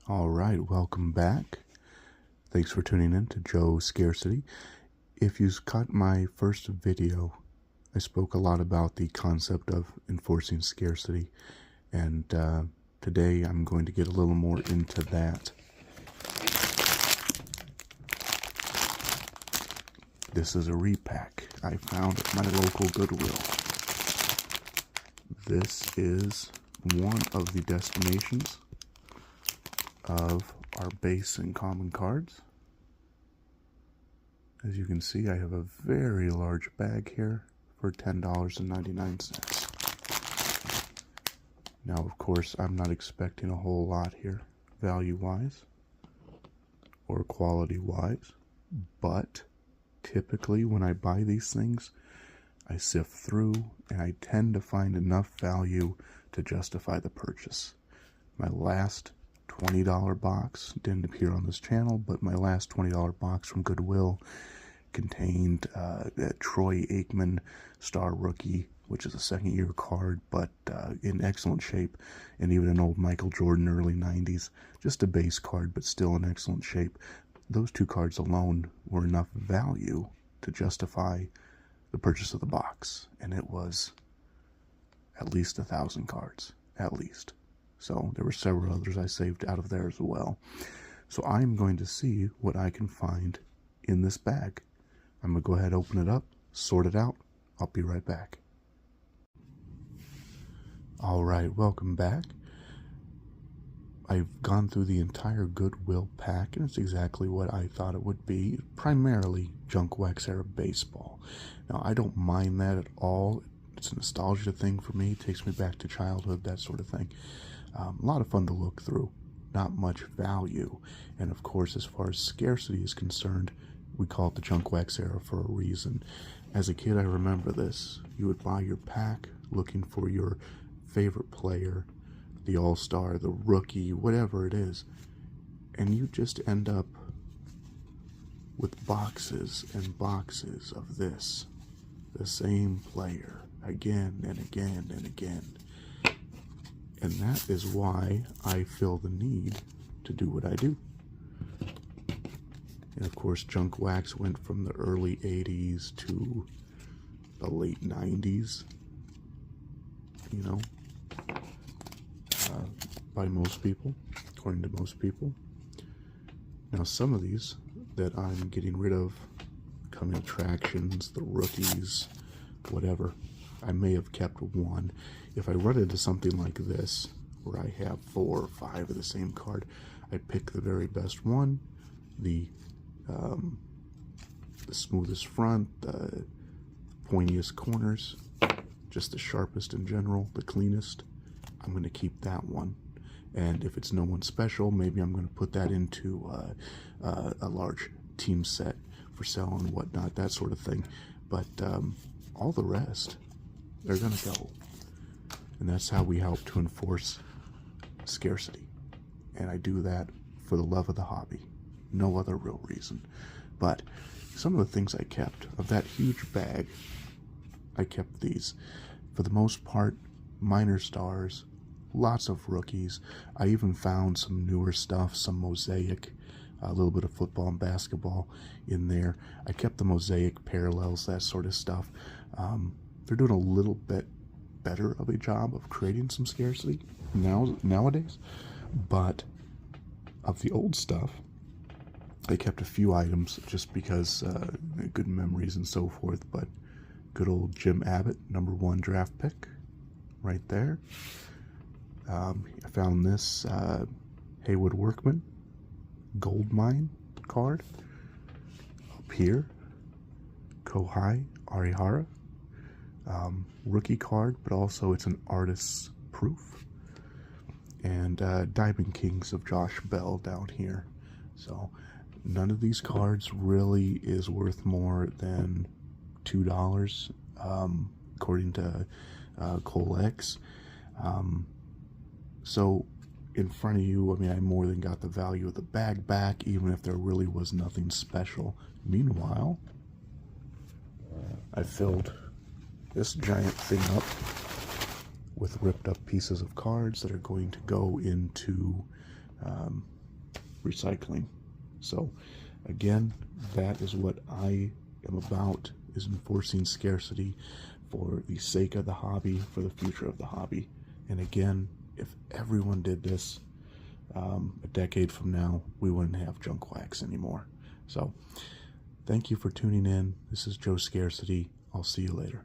Alright, welcome back. Thanks for tuning in to Joe's Scarcity. If you caught my first video, I spoke a lot about the concept of enforcing scarcity, and today I'm going to get a little more into that. This is a repack I found at my local Goodwill. This is one of the destinations of our base and common cards. As you can see, I have a very large bag here for $10.99. Now, of course, I'm not expecting a whole lot here, value-wise or quality-wise, but typically when I buy these things, I sift through and I tend to find enough value to justify the purchase. My last $20 box didn't appear on this channel, but my last $20 box from Goodwill contained that Troy Aikman Star Rookie, which is a second-year card, but in excellent shape, and even an old Michael Jordan early 90s, just a base card, but still in excellent shape. Those two cards alone were enough value to justify the purchase of the box, and it was at least 1,000 cards, at least. So there were several others I saved out of there as well. So I'm going to see what I can find in this bag. I'm going to go ahead, open it up, sort it out. I'll be right back. Alright, welcome back. I've gone through the entire Goodwill pack, and it's exactly what I thought it would be. Primarily junk wax era baseball. Now, I don't mind that at all. It's a nostalgia thing for me. It takes me back to childhood, that sort of thing. A lot of fun to look through. Not much value. And of course, as far as scarcity is concerned, we call it the junk wax era for a reason. As a kid, I remember this. You would buy your pack looking for your favorite player, the all-star, the rookie, whatever it is, and you just end up with boxes and boxes of this, the same player, again and again and again. And that is why I feel the need to do what I do. And of course, junk wax went from the early 80s to the late 90s, you know, by most people, according to most people. Now, some of these that I'm getting rid of, coming attractions, the rookies, whatever, I may have kept one. If I run into something like this, where I have 4 or 5 of the same card, I pick the very best one, the smoothest front, the pointiest corners, just the sharpest in general, the cleanest. I'm going to keep that one. And if it's no one special, maybe I'm going to put that into a large team set for sale and whatnot, that sort of thing. But all the rest, they're going to go. And that's how we help to enforce scarcity. And I do that for the love of the hobby. No other real reason. But some of the things I kept, of that huge bag, I kept these. For the most part, minor stars, lots of rookies. I even found some newer stuff, some mosaic, a little bit of football and basketball in there. I kept the mosaic parallels, that sort of stuff. They're doing a little bit better of a job of creating some scarcity nowadays. But of the old stuff, I kept a few items just because good memories and so forth. But good old Jim Abbott, #1 draft pick, right there. I found this Haywood Workman Gold Mine card up here. Kohei Arihara, rookie card, but also it's an artist's proof. And Diamond Kings of Josh Bell down here. So none of these cards really is worth more than $2, according to Colex. So in front of you, I mean, I more than got the value of the bag back, even if there really was nothing special. Meanwhile, I filled this giant thing up with ripped up pieces of cards that are going to go into recycling. So again, that is what I am about, is enforcing scarcity for the sake of the hobby, for the future of the hobby. And again, if everyone did this, a decade from now, we wouldn't have junk wax anymore. So thank you for tuning in. This is Joe Scarcity. I'll see you later.